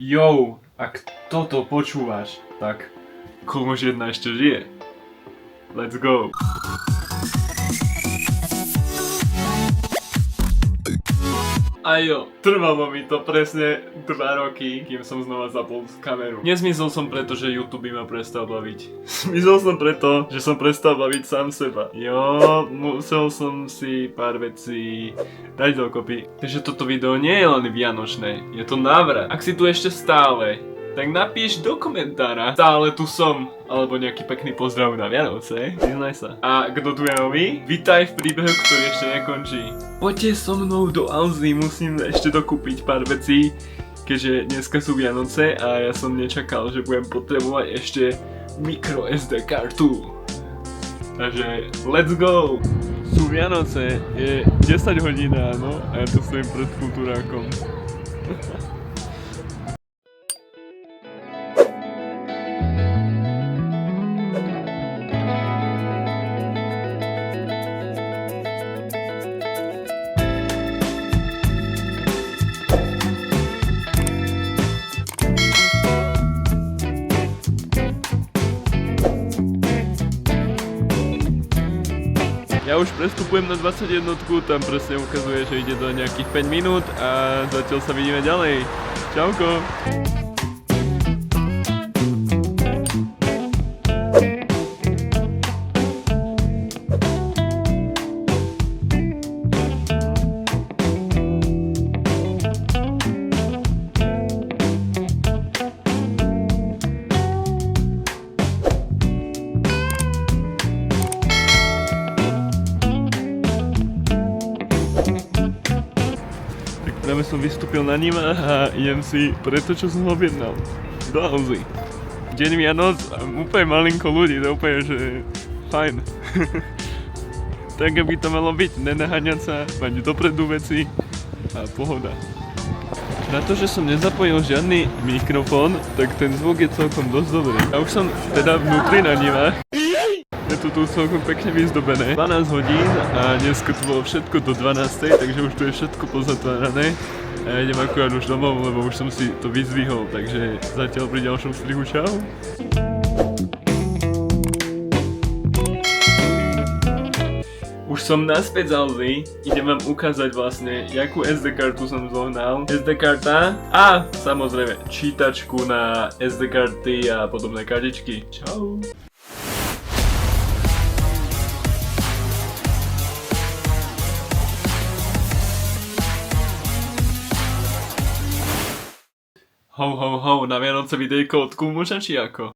Jo, ak toto počúvaš, tak komuž jedna ešte žije. Let's go. A jo, trvalo mi to presne 2 roky, kým som znova zapol kameru. Nezmysel som preto, že YouTube ma prestal baviť. Zmizol som preto, že som prestal baviť sám seba. Jo, musel som si pár vecí dať dokopy. Takže toto video nie je len vianočné, je to návrat. Ak si tu ešte stále, tak napíš do komentára, stále tu som, alebo nejaký pekný pozdrav na Vianoce, priznaj sa. A kto tu je nový, vítaj v príbehu, ktorý ešte nekončí. Poďte so mnou do Alzy, musím ešte dokúpiť pár vecí, keďže dneska sú Vianoce a ja som nečakal, že budem potrebovať ešte micro SD kartu. Takže let's go! Sú Vianoce, je 10 hodín ráno a ja tu stojím pred kultúrákom. Ja už prestupujem na 21, tam presne ukazuje, že ide do nejakých 5 minút a zatiaľ sa vidíme ďalej. Čauko! Práve som vystúpil na Nima a idem si preto, čo som objednal. Do Alzy. Deň Vianoc a úplne malinko ľudí, to úplne, že fajn. Tak, aby to malo byť, nenaháňať sa, mať dopredu veci a pohoda. Na to, že som nezapojil žiadny mikrofón, tak ten zvuk je celkom dosť dobrý. A už som teda vnútri na Nivách. Je to tu celkom pekne vyzdobené. 12 hodín a dneska to bolo všetko do 12, takže už tu je všetko pozatvárané. A ja idem akurát už domov, lebo už som si to vyzvihol, takže zatiaľ pri ďalšom strihu čau. Už som naspäť z Alzy, idem vám ukázať vlastne, jakú SD kartu som zohnal. SD karta a samozrejme čítačku na SD karty a podobné kartičky. Čau. Ho, na Vianoce videjko od Kúmuša či ako?